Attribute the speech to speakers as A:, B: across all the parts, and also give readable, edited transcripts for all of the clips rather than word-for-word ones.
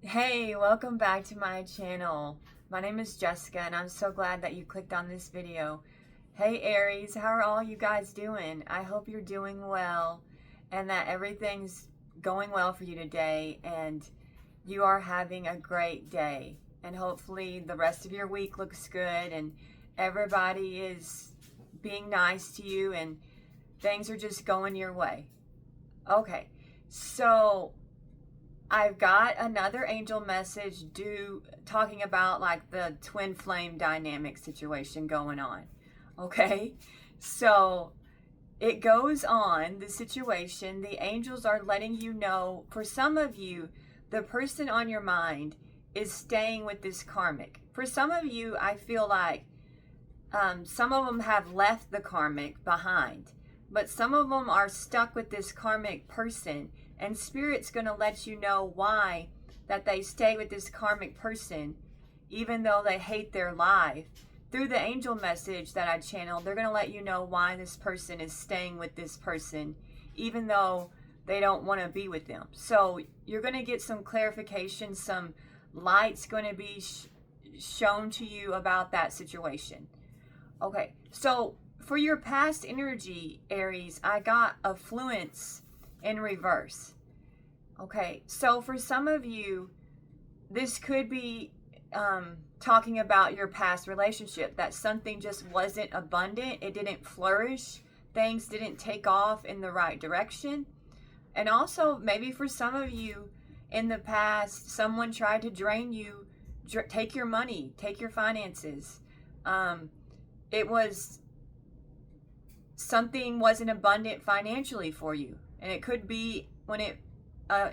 A: Hey, welcome back to my channel. My name is Jessica and I'm so glad that you clicked on this video. Hey Aries, how are all you guys doing? I hope you're doing well and that everything's going well for you today and you are having a great day. And hopefully the rest of your week looks good and everybody is being nice to you and things are just going your way. Okay, so I've got another angel message talking about like the twin flame dynamic situation going on. Okay? So it goes on, the situation, the angels are letting you know, for some of you, the person on your mind is staying with this karmic. For some of you, I feel like some of them have left the karmic behind, but some of them are stuck with this karmic person, and Spirit's going to let you know why that they stay with this karmic person, even though they hate their life. Through the angel message that I channeled, they're going to let you know why this person is staying with this person, even though they don't want to be with them. So you're going to get some clarification, some light's going to be shown to you about that situation. Okay, so for your past energy, Aries, I got affluence in reverse. Okay, so for some of you, this could be talking about your past relationship, that something just wasn't abundant, it didn't flourish, things didn't take off in the right direction. And also, maybe for some of you in the past, someone tried to drain you, take your money, take your finances. It was something wasn't abundant financially for you, and it could be when it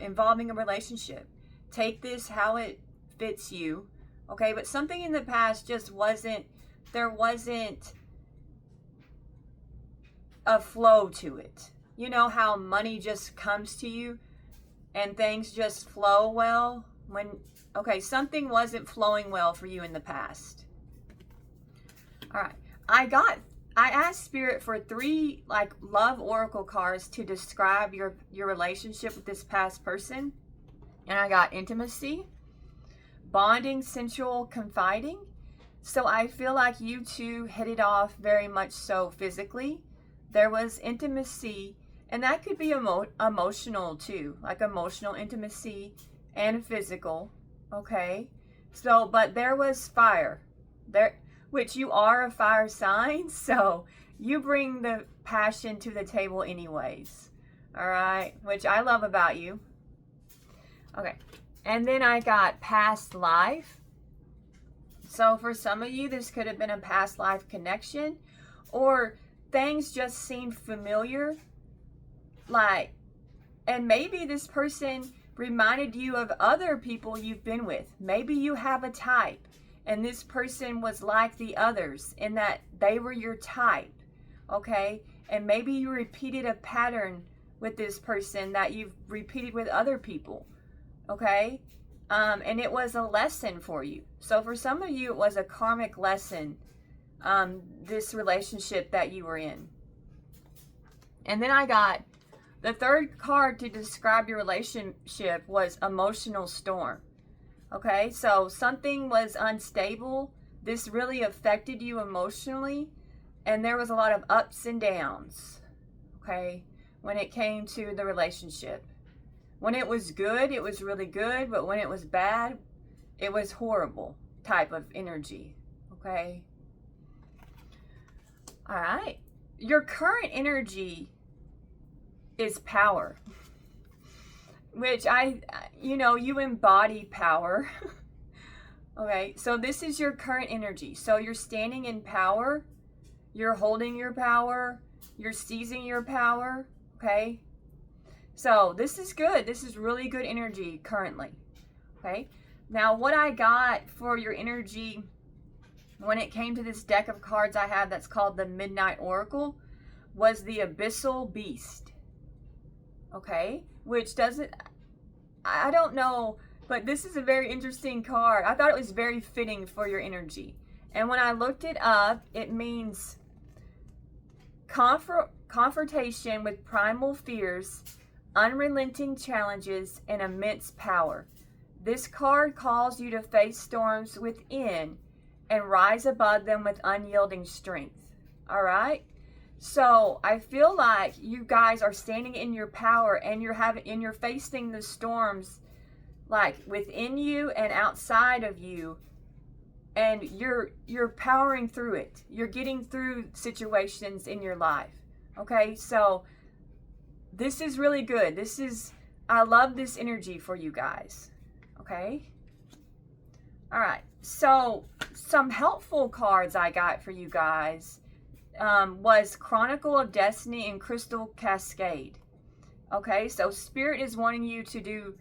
A: involving a relationship. Take this how it fits you, okay? But something in the past just wasn't, there wasn't a flow to it. You know how money just comes to you and things just flow well when, okay, something wasn't flowing well for you in the past. All right, I asked Spirit for 3 like love oracle cards to describe your relationship with this past person. And I got intimacy, bonding, sensual, confiding. So I feel like you two hit it off very much so physically. There was intimacy, and that could be emotional too, like emotional intimacy and physical, okay? So, but there was fire. There, which you are a fire sign, so you bring the passion to the table anyways. All right, which I love about you. Okay, and then I got past life. So for some of you, this could have been a past life connection, or things just seem familiar, like, and maybe this person reminded you of other people you've been with. Maybe you have a type, and this person was like the others in that they were your type, okay? And maybe you repeated a pattern with this person that you've repeated with other people, okay? And it was a lesson for you. So for some of you, it was a karmic lesson, this relationship that you were in. And then I got the 3rd card to describe your relationship was emotional storm. Okay, so something was unstable. This really affected you emotionally, and there was a lot of ups and downs, okay, when it came to the relationship. When it was good, it was really good, but when it was bad, it was horrible type of energy, okay? All right, your current energy is power. Which you embody power. Okay, so this is your current energy. So you're standing in power, you're holding your power, you're seizing your power, okay? So this is good. This is really good energy currently, okay? Now what I got for your energy when it came to this deck of cards I have that's called the Midnight Oracle was the Abyssal Beast, okay? Which doesn't, I don't know, but this is a very interesting card. I thought it was very fitting for your energy. And when I looked it up, it means confrontation with primal fears, unrelenting challenges, and immense power. This card calls you to face storms within and rise above them with unyielding strength. All right? So I feel like you guys are standing in your power, and you're facing the storms like within you and outside of you, and you're powering through it. You're getting through situations in your life. Okay? So this is really good. I love this energy for you guys. Okay? All right. So some helpful cards I got for you guys was Chronicle of Destiny and Crystal Cascade. Okay, so Spirit is wanting you to do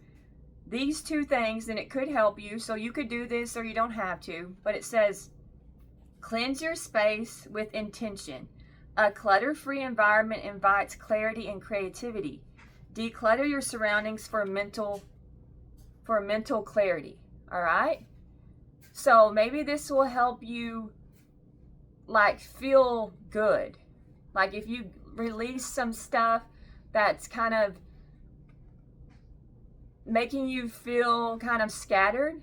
A: these two things, and it could help you. So you could do this or you don't have to. But it says, cleanse your space with intention. A clutter-free environment invites clarity and creativity. Declutter your surroundings for mental clarity. All right? So maybe this will help you like feel good. Like if you release some stuff that's kind of making you feel kind of scattered.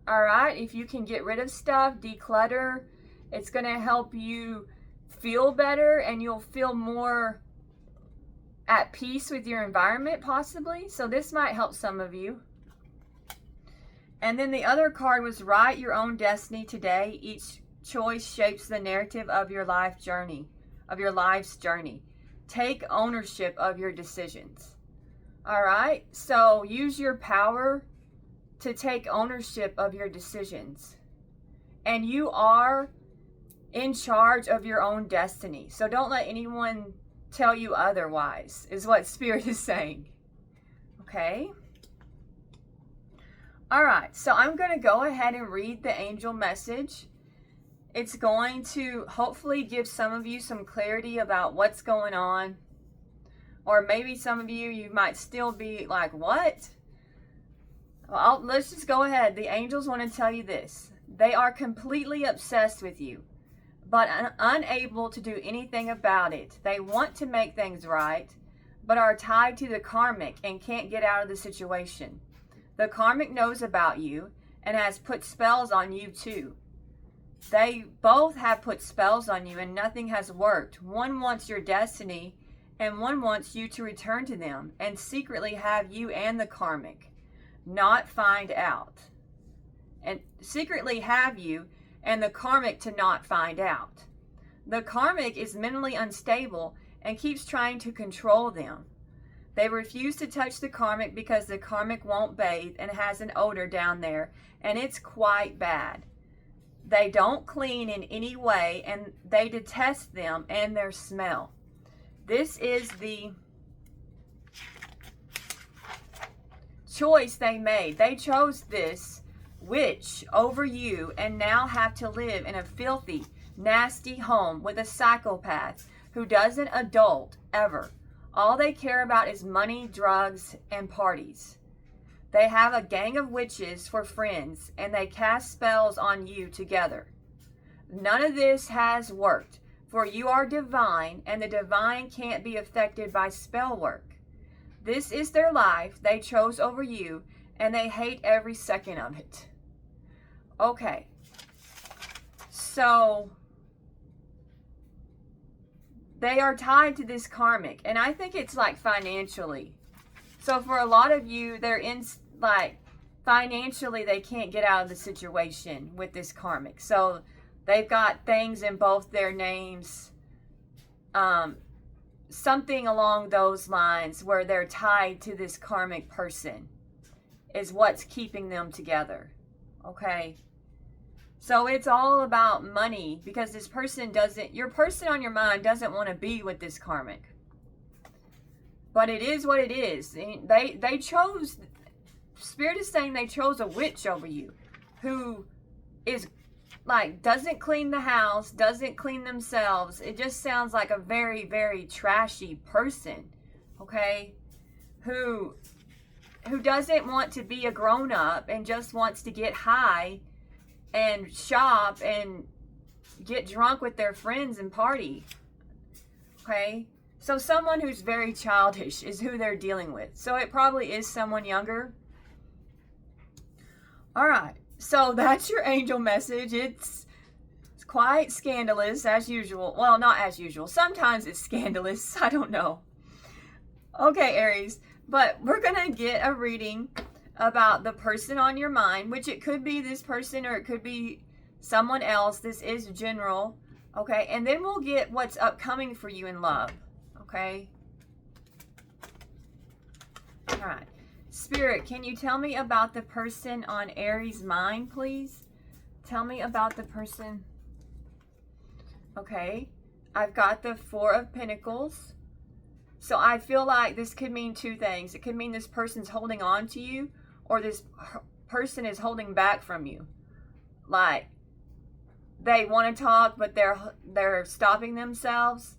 A: All right? If you can get rid of stuff, declutter, it's going to help you feel better, and you'll feel more at peace with your environment possibly. So this might help some of you. And then the other card was write your own destiny today. Each choice shapes the narrative of your life's journey. Take ownership of your decisions. All right? So use your power to take ownership of your decisions. And you are in charge of your own destiny. So don't let anyone tell you otherwise, is what Spirit is saying. Okay? All right, so I'm going to go ahead and read the angel message. It's going to hopefully give some of you some clarity about what's going on. Or maybe some of you might still be like, what? Well, let's just go ahead. The angels want to tell you this. They are completely obsessed with you, but unable to do anything about it. They want to make things right, but are tied to the karmic and can't get out of the situation. The karmic knows about you and has put spells on you too. They both have put spells on you and nothing has worked. One wants your destiny and one wants you to return to them and secretly have you and the karmic not find out. And secretly have you and the karmic to not find out. The karmic is mentally unstable and keeps trying to control them. They refuse to touch the karmic because the karmic won't bathe and has an odor down there, and it's quite bad. They don't clean in any way, and they detest them and their smell. This is the choice they made. They chose this witch over you and now have to live in a filthy, nasty home with a psychopath who doesn't adult ever. All they care about is money, drugs, and parties. They have a gang of witches for friends, and they cast spells on you together. None of this has worked, for you are divine, and the divine can't be affected by spell work. This is their life they chose over you, and they hate every second of it. Okay, so they are tied to this karmic, and I think it's like financially. So for a lot of you, they're in like financially they can't get out of the situation with this karmic. So they've got things in both their names, something along those lines where they're tied to this karmic person is what's keeping them together. Okay? So it's all about money because this person your person on your mind doesn't want to be with this karmic. But it is what it is. They chose, Spirit is saying they chose a witch over you who is like, doesn't clean the house, doesn't clean themselves. It just sounds like a very, very trashy person, okay? Who doesn't want to be a grown-up and just wants to get high and shop and get drunk with their friends and party. Okay? So someone who's very childish is who they're dealing with. So it probably is someone younger. All right. So that's your angel message. It's quite scandalous as usual. Well, not as usual. Sometimes it's scandalous. I don't know. Okay, Aries. But we're going to get a reading about the person on your mind, which it could be this person or it could be someone else. This is general. Okay. And then we'll get what's upcoming for you in love. Okay. All right. Spirit, can you tell me about the person on Aries' mind, please? Tell me about the person. Okay. I've got the Four of Pentacles. So I feel like this could mean two things. It could mean this person's holding on to you, or this person is holding back from you. Like they want to talk, but they're stopping themselves,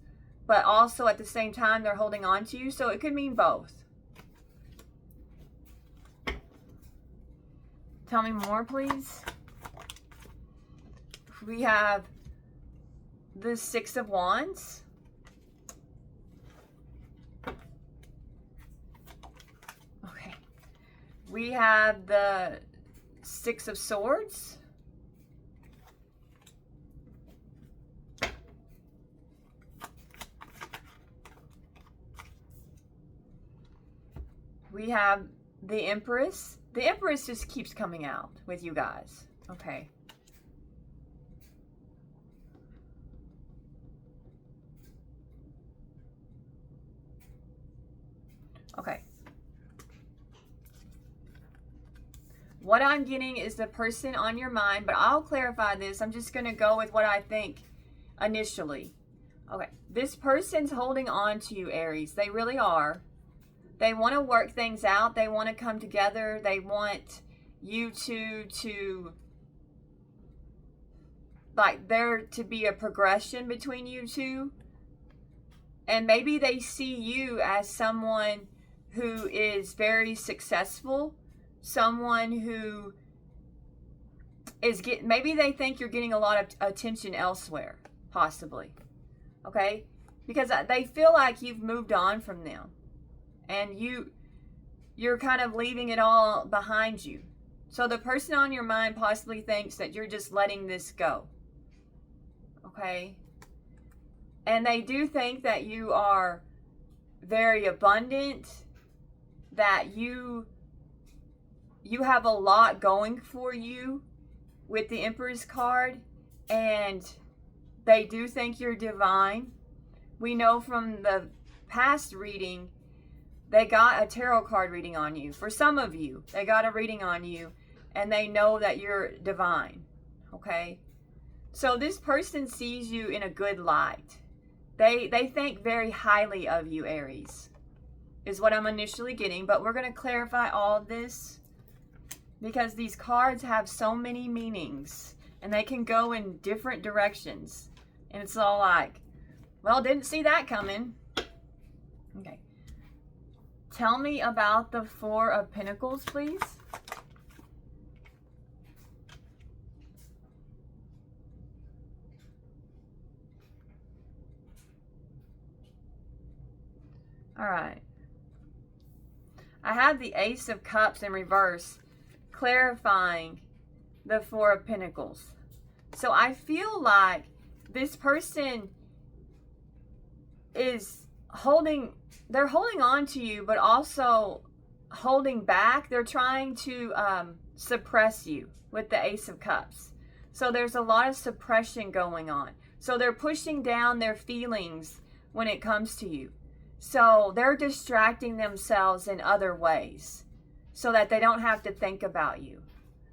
A: but also at the same time they're holding on to you. So it could mean both. Tell me more, please. We have the Six of Wands. Okay. We have the Six of Swords. We have the Empress. The Empress just keeps coming out with you guys. Okay. Okay. What I'm getting is the person on your mind, but I'll clarify this. I'm just going to go with what I think initially. Okay. This person's holding on to you, Aries. They really are. They want to work things out. They want to come together. They want you to like there to be a progression between you two. And maybe they see you as someone who is very successful, someone who is maybe they think you're getting a lot of attention elsewhere, possibly. Okay? Because they feel like you've moved on from them. And you're kind of leaving it all behind you. So the person on your mind possibly thinks that you're just letting this go. Okay? And they do think that you are very abundant, that you have a lot going for you with the Empress card, and they do think you're divine. We know from the past reading, they got a tarot card reading on you. For some of you, they got a reading on you, and they know that you're divine. Okay? So this person sees you in a good light. They think very highly of you, Aries, is what I'm initially getting. But we're going to clarify all of this because these cards have so many meanings and they can go in different directions. And it's all like, well, didn't see that coming. Okay. Tell me about the Four of Pentacles, please. All right. I have the Ace of Cups in reverse, clarifying the Four of Pentacles. So I feel like this person is they're holding on to you, but also holding back. They're trying to suppress you with the Ace of Cups. So there's a lot of suppression going on. So they're pushing down their feelings when it comes to you. So they're distracting themselves in other ways so that they don't have to think about you.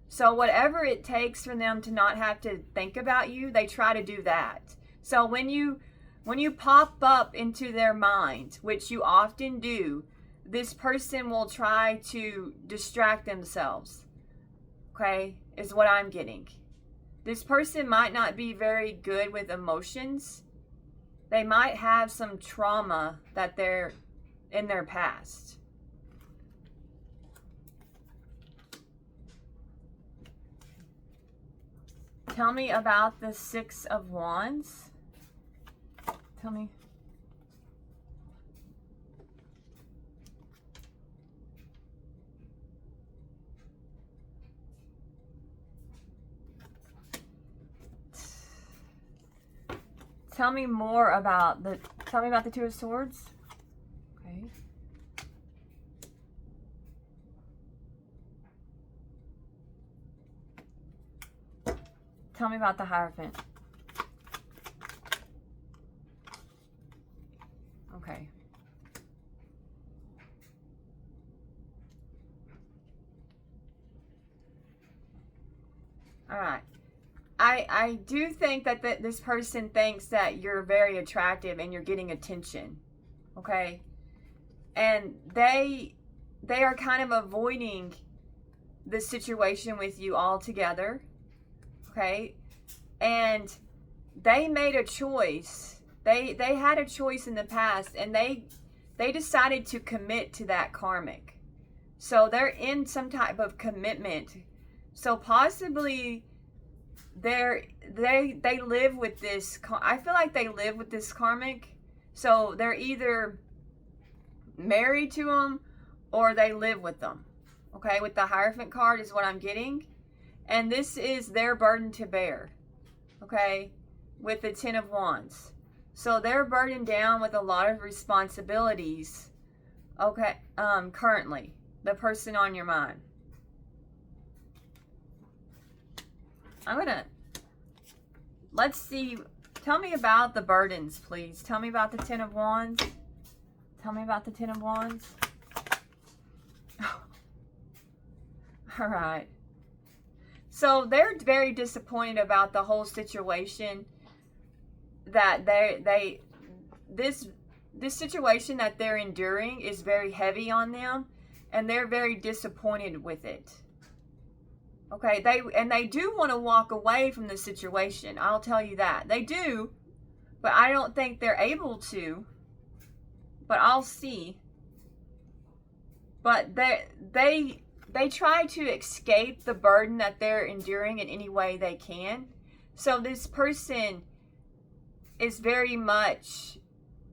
A: So whatever it takes for them to not have to think about you, they try to do that. So when you pop up into their mind, which you often do, this person will try to distract themselves. Okay, is what I'm getting. This person might not be very good with emotions. They might have some trauma that they're in their past. Tell me about the Six of Wands. Tell me. Tell me more about tell me about the Two of Swords. Okay. Tell me about the Hierophant. Okay. All right. I do think that this person thinks that you're very attractive and you're getting attention. Okay? And they are kind of avoiding the situation with you altogether. Okay? And they made a choice. They had a choice in the past, and they decided to commit to that karmic. So they're in some type of commitment. So possibly they live with this. I feel like they live with this karmic. So they're either married to them or they live with them. Okay, with the Hierophant card is what I'm getting. And this is their burden to bear. Okay, with the Ten of Wands. So they're burdened down with a lot of responsibilities. Okay, currently, the person on your mind. Let's see. Tell me about the burdens, please. Tell me about the Ten of Wands. Tell me about the Ten of Wands. All right. So they're very disappointed about the whole situation. That this situation that they're enduring is very heavy on them, and they're very disappointed with it. Okay, they do want to walk away from the situation. I'll tell you that. They do, but I don't think they're able to. But I'll see. But they try to escape the burden that they're enduring in any way they can. So this person is very much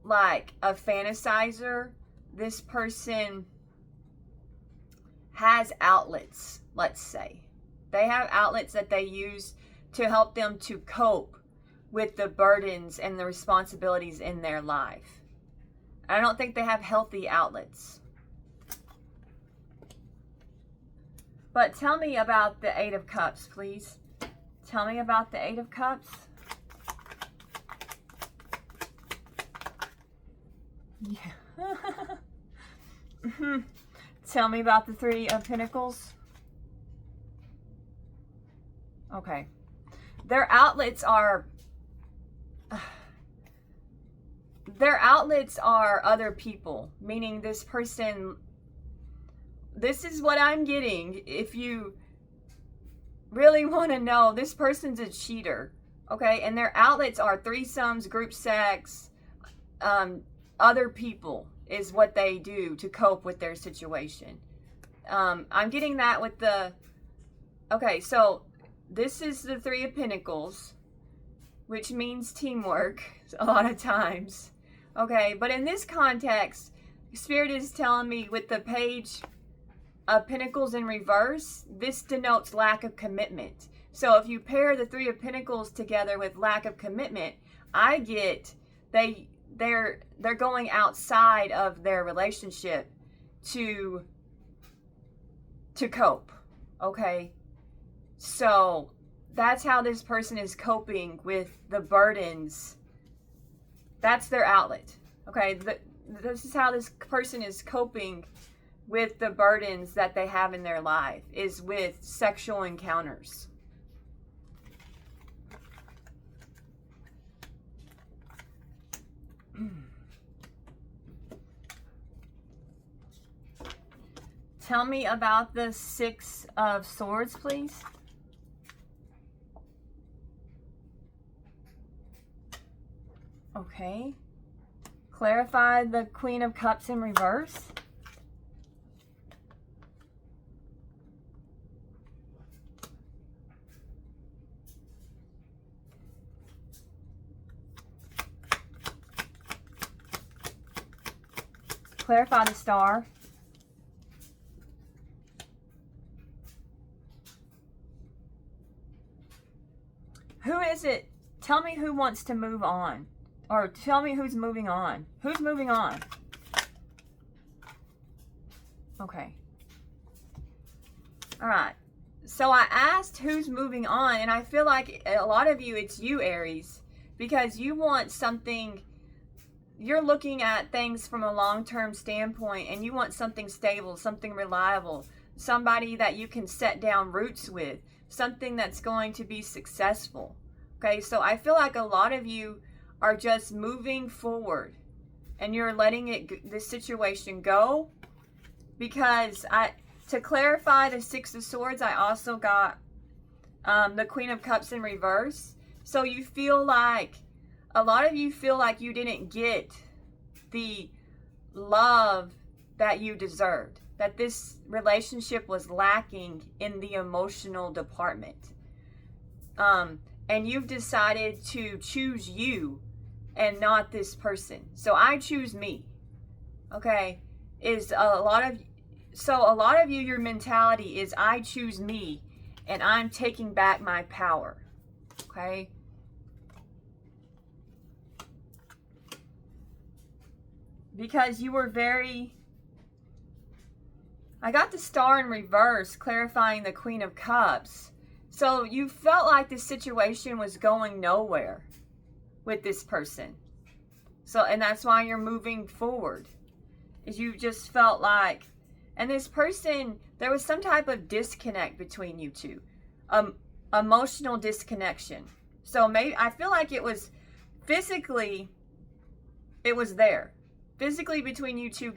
A: like a fantasizer. This person has outlets, let's say. They have outlets that they use to help them to cope with the burdens and the responsibilities in their life. I don't think they have healthy outlets. But tell me about the Eight of Cups, please. Tell me about the Eight of Cups. Yeah. Tell me about the Three of Pentacles. Okay. Their outlets are other people, meaning this person, this is what I'm getting. If you really want to know, this person's a cheater. Okay, and their outlets are threesomes, group sex, other people is what they do to cope with their situation. I'm getting that with the, okay, so this is the Three of Pentacles, which means teamwork a lot of times. Okay, but in this context, Spirit is telling me with the Page of Pentacles in reverse, this denotes lack of commitment. So if you pair the Three of Pentacles together with lack of commitment, I get they're going outside of their relationship to cope. Okay? So that's how this person is coping with the burdens. That's their outlet. Okay? This is how this person is coping with the burdens that they have in their life, is with sexual encounters. Tell me about the Six of Swords, please. Okay. Clarify the Queen of Cups in reverse. Clarify the Star. Who is it? Tell me who wants to move on. Or tell me who's moving on. Who's moving on? Okay. All right. So I asked who's moving on, and I feel like a lot of you, it's you, Aries, because you want something. You're looking at things from a long-term standpoint, and you want something stable, something reliable, somebody that you can set down roots with, something that's going to be successful. Okay, so I feel like a lot of you are just moving forward, and you're letting this situation go, because to clarify the Six of Swords, I also got the Queen of Cups in reverse. So you feel like, a lot of you feel like you didn't get the love that you deserved, that this relationship was lacking in the emotional department. And you've decided to choose you and not this person. So I choose me. Okay? A lot of you, your mentality is I choose me and I'm taking back my power. Okay? Because you were I got the Star in reverse, clarifying the Queen of Cups. So you felt like the situation was going nowhere with this person. So, and that's why you're moving forward. Is you just felt like, and this person, there was some type of disconnect between you two. Emotional disconnection. So maybe, I feel like it was physically, it was there. Physically between you two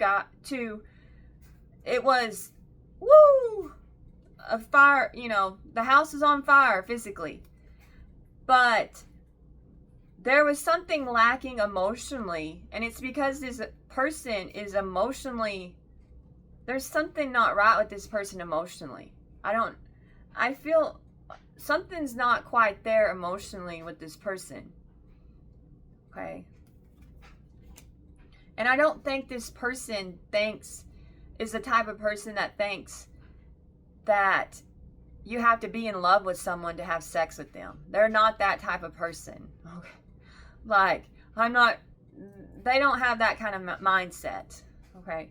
A: it was, woo, a fire, the house is on fire physically. But there was something lacking emotionally, and it's because this person is emotionally, there's something not right with this person emotionally. I feel something's not quite there emotionally with this person. Okay. And I don't think this person is the type of person that thinks that you have to be in love with someone to have sex with them. They're not that type of person. Okay. Like, they don't have that kind of mindset. Okay.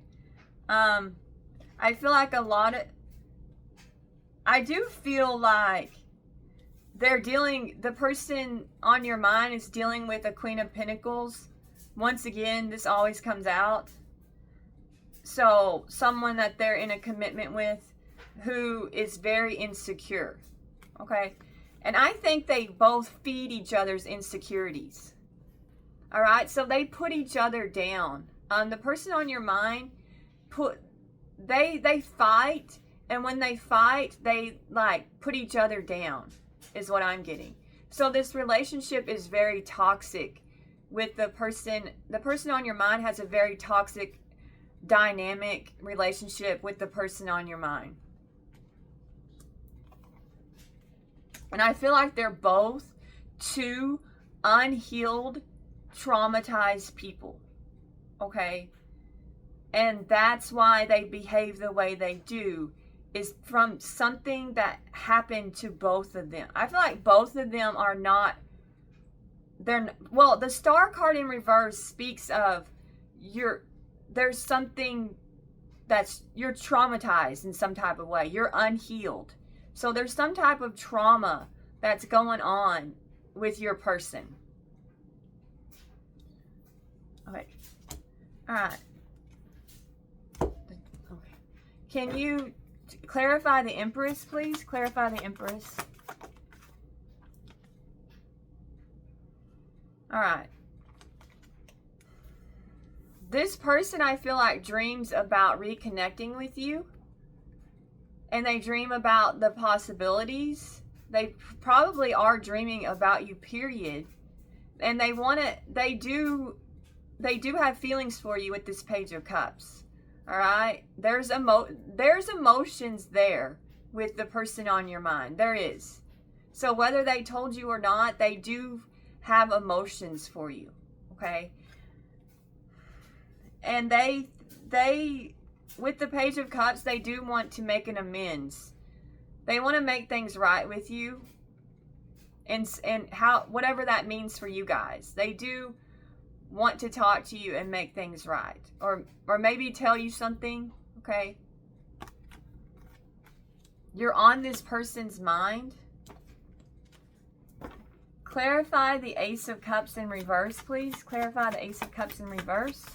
A: I feel like I do feel like the person on your mind is dealing with a Queen of Pentacles. Once again, this always comes out. So, someone that they're in a commitment with who is very insecure. Okay? And I think they both feed each other's insecurities. All right? So, they put each other down. The person on your mind, they fight. And when they fight, they put each other down, is what I'm getting. So, this relationship is very toxic. With the person on your mind has a very toxic dynamic relationship with the person on your mind. And I feel like they're both two unhealed, traumatized people. Okay? And that's why they behave the way they do, is from something that happened to both of them. I feel like both of them are not, the Star card in reverse speaks of there's something you're traumatized in some type of way. You're unhealed. So there's some type of trauma that's going on with your person. Okay. All right. Okay. Can you clarify the Empress, please? Clarify the Empress. All right. This person, I feel like, dreams about reconnecting with you. And they dream about the possibilities. They probably are dreaming about you, period. And they do have feelings for you with this Page of Cups. All right? There's emotions there with the person on your mind. There is. So whether they told you or not, they do have emotions for you. Okay? And they with the Page of Cups, they do want to make an amends. They want to make things right with you. And whatever that means for you guys. They do want to talk to you and make things right, or maybe tell you something. Okay, you're on this person's mind. Clarify the Ace of Cups in reverse, please. Clarify the Ace of Cups in reverse.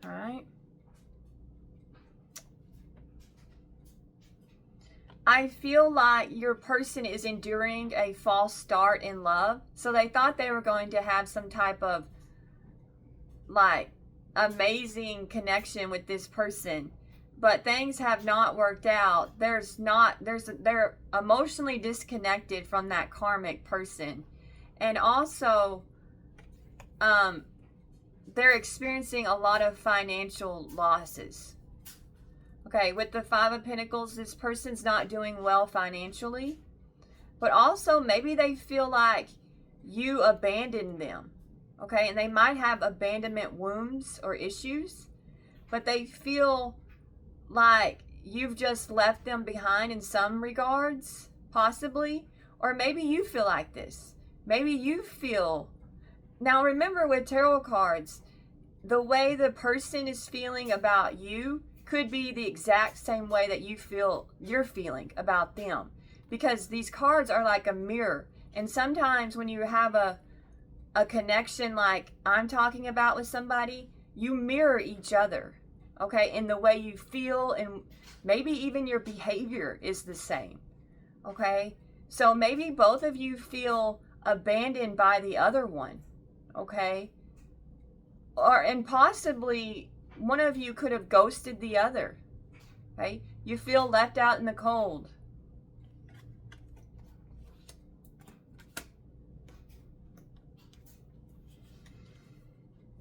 A: All right. I feel like your person is enduring a false start in love. So they thought they were going to have some type of like amazing connection with this person, but things have not worked out. They're emotionally disconnected from that karmic person, and also they're experiencing a lot of financial losses. Okay, with the Five of Pentacles, this person's not doing well financially, but also maybe they feel like you abandoned them. Okay, and they might have abandonment wounds or issues, but they feel like you've just left them behind in some regards, possibly. Or maybe you feel like this. Maybe you feel... Now remember, with tarot cards, the way the person is feeling about you could be the exact same way that you're feeling about them. Because these cards are like a mirror. And sometimes when you have a connection like I'm talking about with somebody, you mirror each other, okay, in the way you feel, and maybe even your behavior is the same, okay? So maybe both of you feel abandoned by the other one, okay? And possibly one of you could have ghosted the other, okay? You feel left out in the cold.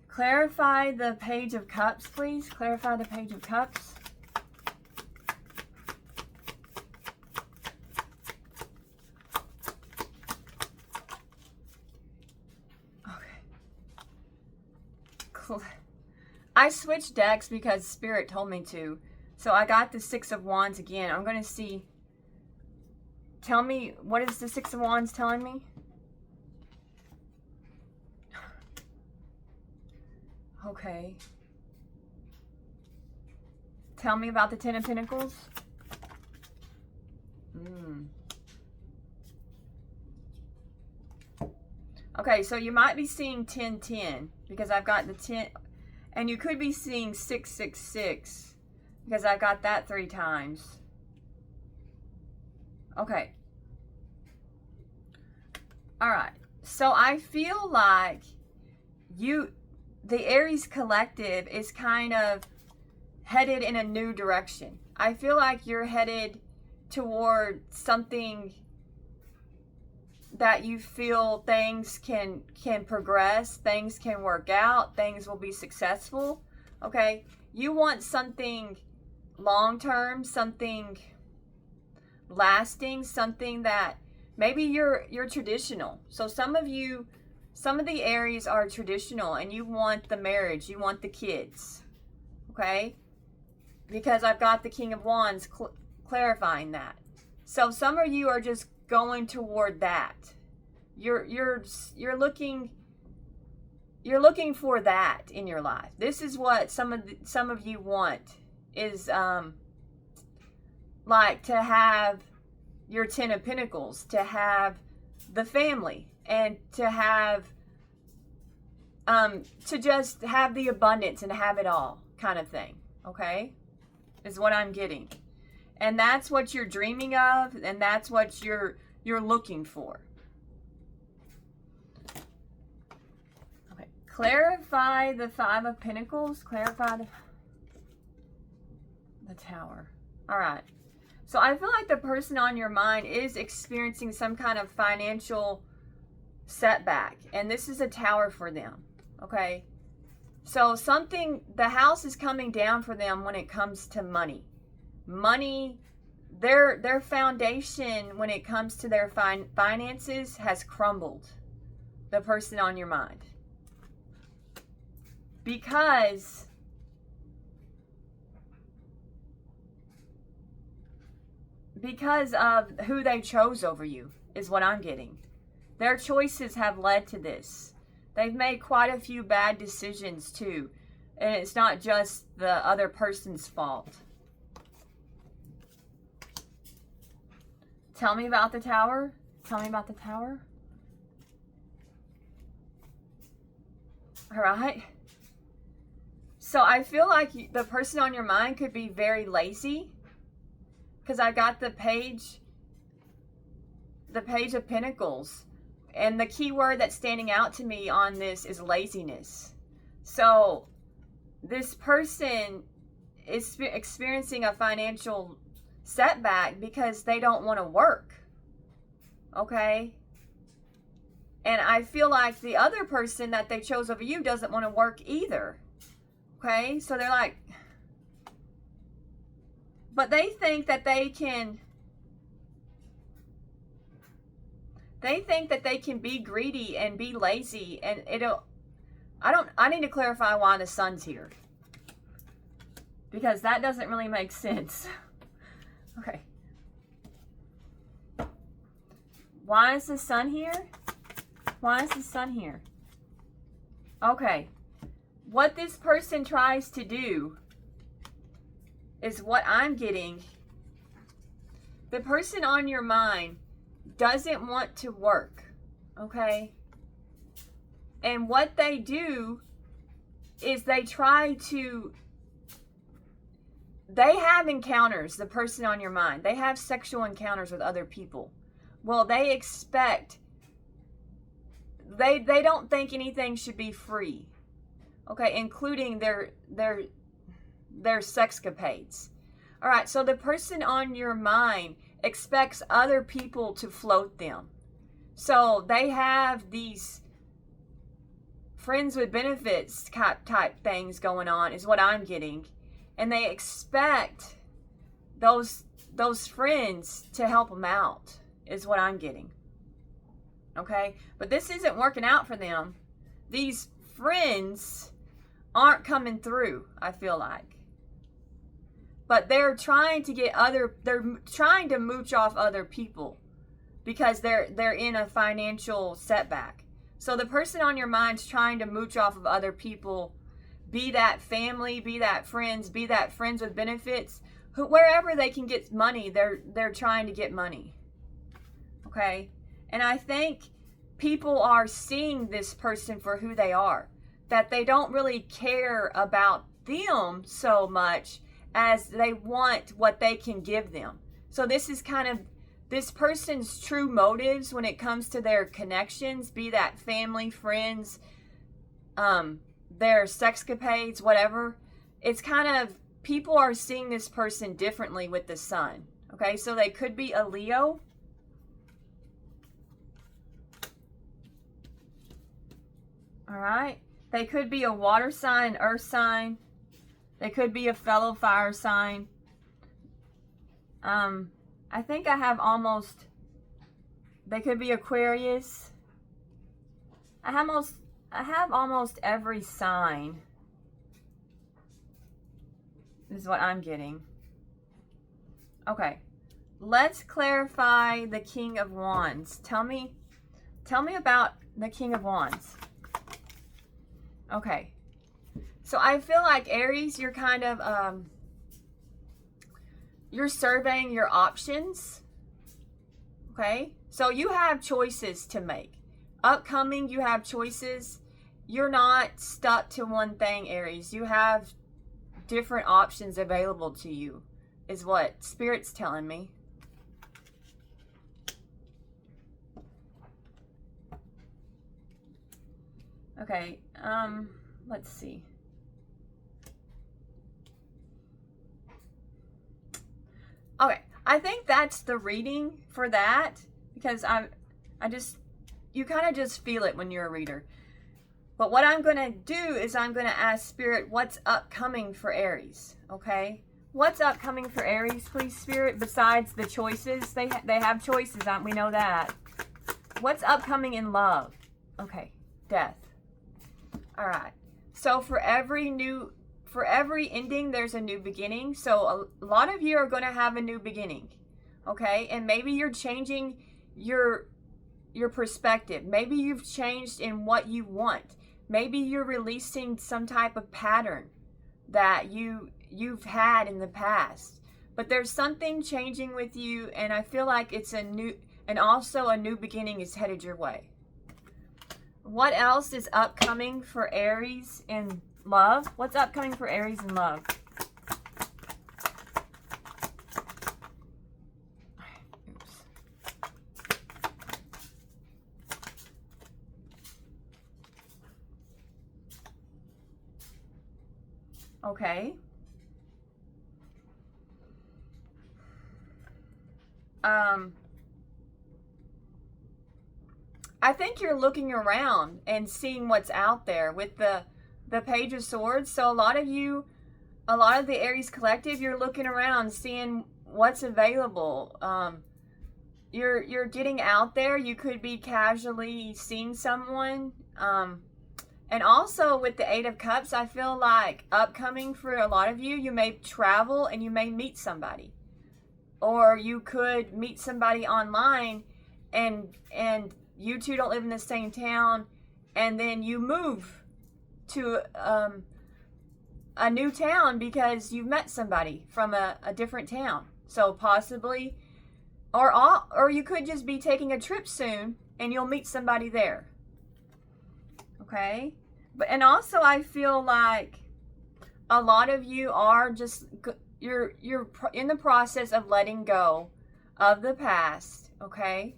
A: Clarify the Page of Cups, please. Clarify the Page of Cups. Okay. I switched decks because Spirit told me to. So I got the Six of Wands again. I'm going to see. Tell me, what is the Six of Wands telling me? Okay. Tell me about the Ten of Pentacles. Okay, so you might be seeing 10-10 because I've got the 10, and you could be seeing 666 because I've got that 3 times. Okay. All right. So I feel like the Aries collective is kind of headed in a new direction. I feel like you're headed toward something that you feel things can progress, things can work out, things will be successful. Okay? You want something long-term, something lasting, something that maybe you're traditional. So some of the Aries are traditional and you want the marriage, you want the kids. Okay? Because I've got the King of Wands clarifying that. So some of you are just going toward that. You're looking for that in your life. This is what some of you want, is like to have your Ten of Pentacles, to have the family, and to have to just have the abundance and have it all kind of thing. Okay? Is what I'm getting. And that's what you're dreaming of, and that's what you're looking for. Okay. Clarify the Five of Pentacles. Clarify the Tower. All right. So I feel like the person on your mind is experiencing some kind of financial setback, and this is a Tower for them. Okay? So the house is coming down for them when it comes to money. Money, their foundation when it comes to their finances has crumbled. The person on your mind. Because because of who they chose over you, is what I'm getting. Their choices have led to this. They've made quite a few bad decisions too. And it's not just the other person's fault. Tell me about the Tower. Tell me about the Tower. All right. So I feel like the person on your mind could be very lazy. Because I got the Page of Pentacles. And the key word that's standing out to me on this is laziness. So this person is experiencing a financial setback because they don't want to work. Okay? And I feel like the other person that they chose over you doesn't want to work either. Okay? So they're like, but they think that they can be greedy and be lazy, and I need to clarify why the Sun's here. Because that doesn't really make sense. Okay. Why is the Sun here? Why is the Sun here? Okay. What this person tries to do is what I'm getting. The person on your mind doesn't want to work. Okay? And what they do is they have encounters, the person on your mind. They have sexual encounters with other people. Well, they don't think anything should be free. Okay, including their sexcapades. All right, so the person on your mind expects other people to float them. So they have these friends with benefits type things going on, is what I'm getting. And they expect those friends to help them out, is what I'm getting. Okay? But this isn't working out for them. These friends aren't coming through, I feel like. But they're trying to mooch off other people because they're in a financial setback. So the person on your mind's trying to mooch off of other people, be that family, be that friends with benefits. Wherever they can get money, they're trying to get money. Okay? And I think people are seeing this person for who they are. That they don't really care about them so much as they want what they can give them. So this is kind of this person's true motives when it comes to their connections, be that family, friends, their sexcapades, whatever. It's kind of, people are seeing this person differently with the Sun. Okay, so they could be a Leo. All right. They could be a water sign, earth sign. They could be a fellow fire sign. I think I have almost, they could be Aquarius. I have almost every sign, is what I'm getting. Okay. Let's clarify the King of Wands. Tell me about the King of Wands. Okay. So I feel like Aries, you're kind of, you're surveying your options. Okay. So you have choices to make. Upcoming, you have choices. You're not stuck to one thing, Aries. You have different options available to you, is what Spirit's telling me. Okay, let's see. Okay, I think that's the reading for that, because you kind of just feel it when you're a reader. But what I'm going to do is I'm going to ask Spirit what's upcoming for Aries, okay? What's upcoming for Aries, please, Spirit, besides the choices? They have choices, we know that. What's upcoming in love? Okay, death. All right. So for every ending, there's a new beginning. So a lot of you are going to have a new beginning. Okay? And maybe you're changing your perspective. Maybe you've changed in what you want. Maybe you're releasing some type of pattern that you've had in the past. But there's something changing with you, and I feel like it's a new, and also a new beginning is headed your way. What else is upcoming for Aries in love? What's upcoming for Aries in love? Oops. Okay. I think you're looking around and seeing what's out there with the Page of Swords. So a lot of the Aries collective, you're looking around, seeing what's available. You're getting out there. You could be casually seeing someone. And also with the Eight of Cups, I feel like upcoming for a lot of you, you may travel and you may meet somebody. Or you could meet somebody online and you two don't live in the same town, and then you move to a new town because you've met somebody from a different town. So possibly, or you could just be taking a trip soon and you'll meet somebody there. Okay? And also I feel like a lot of you are just, you're in the process of letting go of the past, okay?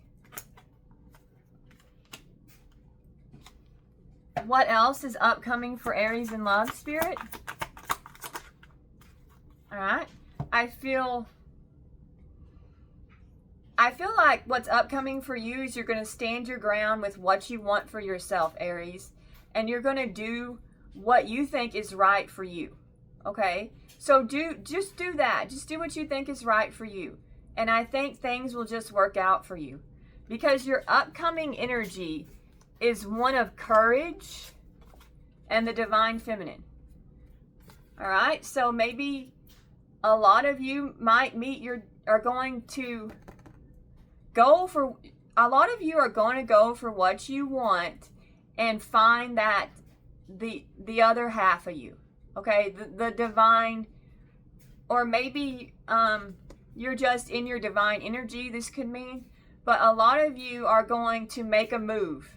A: What else is upcoming for Aries in love, Spirit? All right. I feel like what's upcoming for you is you're going to stand your ground with what you want for yourself, Aries. And you're going to do what you think is right for you. Okay? So just do that. Just do what you think is right for you. And I think things will just work out for you. Because your upcoming energy is one of courage and the divine feminine. All right? So maybe a lot of you might are going to go for what you want and find that the other half of you. Okay? The divine, or maybe you're just in your divine energy, this could mean. But a lot of you are going to make a move.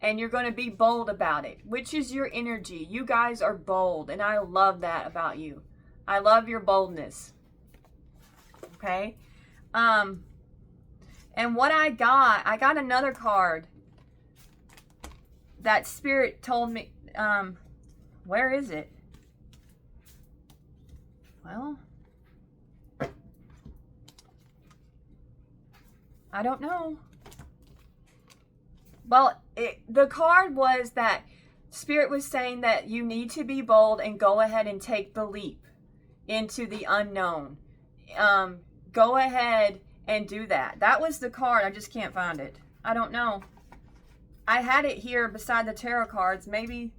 A: And you're going to be bold about it, which is your energy. You guys are bold, and I love that about you. I love your boldness. Okay? And what I got another card that Spirit told me, where is it? Well, I don't know. Well, the card was that Spirit was saying that you need to be bold and go ahead and take the leap into the unknown. Go ahead and do that. That was the card. I just can't find it. I don't know. I had it here beside the tarot cards. Maybe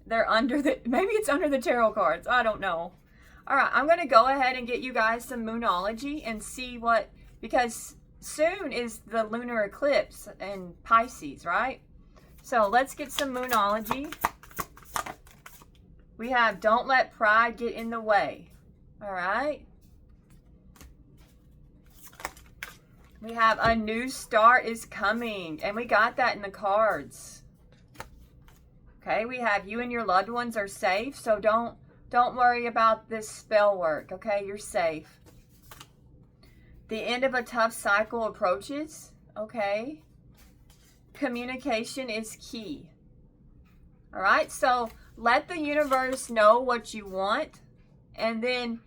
A: it's under the tarot cards. I don't know. All right, I'm going to go ahead and get you guys some Moonology and see because soon is the lunar eclipse in Pisces, right? So let's get some Moonology. We have don't let pride get in the way. All right. We have a new start is coming, and we got that in the cards. Okay, we have you and your loved ones are safe, so don't worry about this spell work, okay? You're safe. The end of a tough cycle approaches, okay? Communication is key. All right, so let the universe know what you want, and then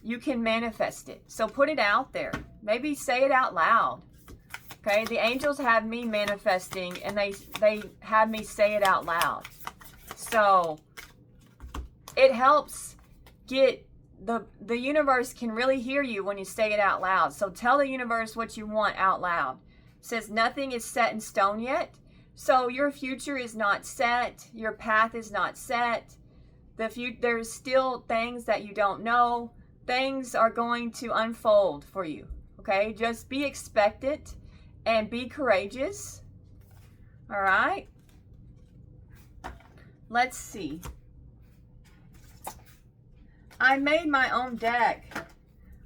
A: you can manifest it. So put it out there. Maybe say it out loud. Okay, the angels have me manifesting, and they have me say it out loud. So it helps get the universe can really hear you when you say it out loud. So tell the universe what you want out loud. It says nothing is set in stone yet. So your future is not set. Your path is not set. There's still things that you don't know. Things are going to unfold for you. Okay, just be expectant and be courageous. All right. Let's see. I made my own deck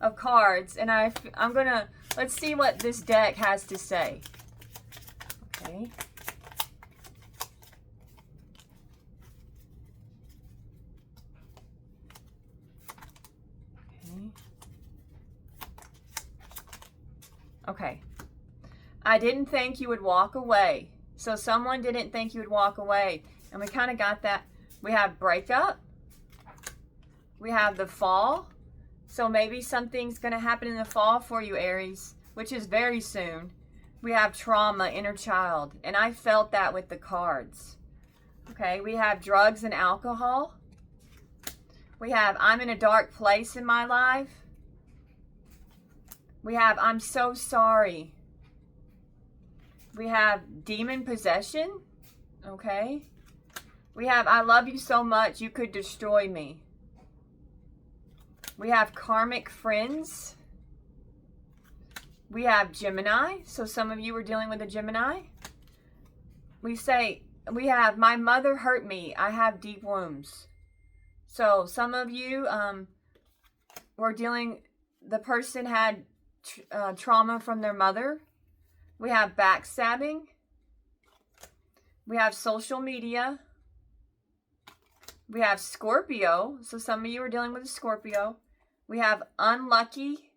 A: of cards, and I'm gonna, let's see what this deck has to say. Okay. Okay. I didn't think you would walk away. So someone didn't think you would walk away. And we kind of got that. We have breakup. We have the fall. So maybe something's going to happen in the fall for you, Aries, which is very soon. We have trauma, inner child. And I felt that with the cards. Okay, we have drugs and alcohol. We have I'm in a dark place in my life. We have I'm so sorry. We have demon possession. Okay. We have I love you so much you could destroy me. We have karmic friends. We have Gemini. So some of you are dealing with a Gemini. We have my mother hurt me. I have deep wounds. So some of you were dealing, the person had trauma from their mother. We have backstabbing. We have social media. We have Scorpio. So some of you are dealing with a Scorpio. We have unlucky.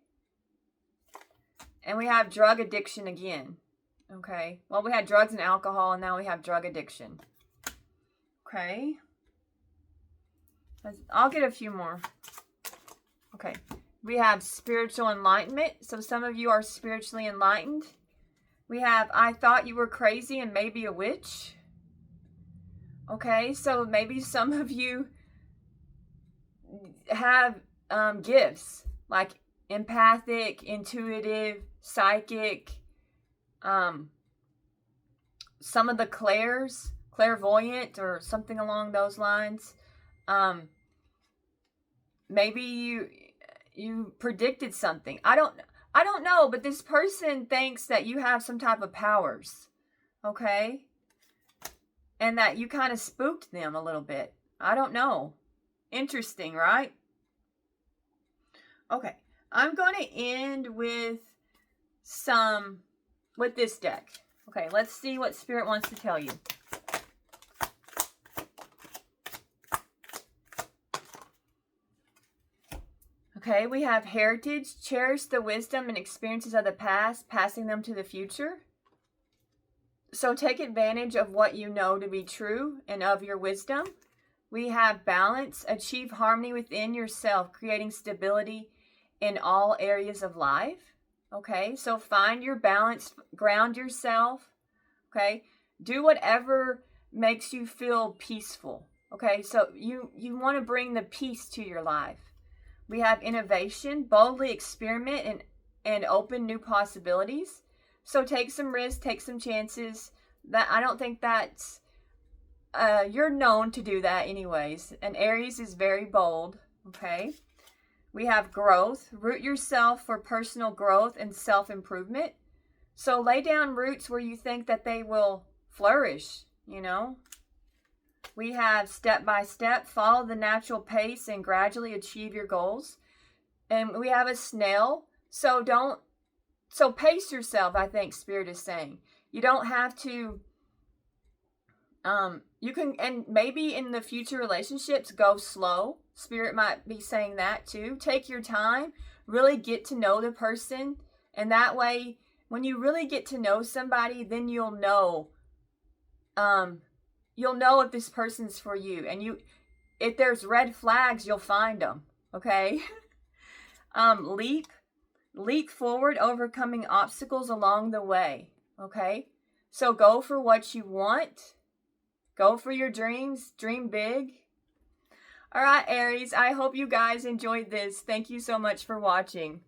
A: And we have drug addiction again. Okay. Well, we had drugs and alcohol, and now we have drug addiction. Okay. I'll get a few more. Okay. We have spiritual enlightenment. So some of you are spiritually enlightened. We have, I thought you were crazy and maybe a witch. Okay, so maybe some of you have gifts like empathic, intuitive, psychic, some of the clairvoyant or something along those lines. Maybe you predicted something. I don't know, but this person thinks that you have some type of powers, okay? And that you kind of spooked them a little bit. I don't know. Interesting, right? Okay, I'm going to end with this deck. Okay, let's see what Spirit wants to tell you. Okay, we have heritage. Cherish the wisdom and experiences of the past, passing them to the future. So take advantage of what you know to be true and of your wisdom. We have balance. Achieve harmony within yourself, creating stability in all areas of life. Okay, so find your balance, ground yourself. Okay, do whatever makes you feel peaceful. Okay, so you want to bring the peace to your life. We have innovation, boldly experiment and open new possibilities. So take some risks, take some chances. That I don't think that's, you're known to do that anyways. And Aries is very bold, okay? We have growth. Root yourself for personal growth and self-improvement. So lay down roots where you think that they will flourish, you know? We have step by step, follow the natural pace and gradually achieve your goals. And we have a snail. So pace yourself, I think Spirit is saying. You don't have to, you can, and maybe in the future relationships, go slow. Spirit might be saying that too. Take your time, really get to know the person. And that way, when you really get to know somebody, then you'll know if this person's for you. And if there's red flags, you'll find them. Okay? Leap forward, overcoming obstacles along the way. Okay? So go for what you want. Go for your dreams. Dream big. All right, Aries. I hope you guys enjoyed this. Thank you so much for watching.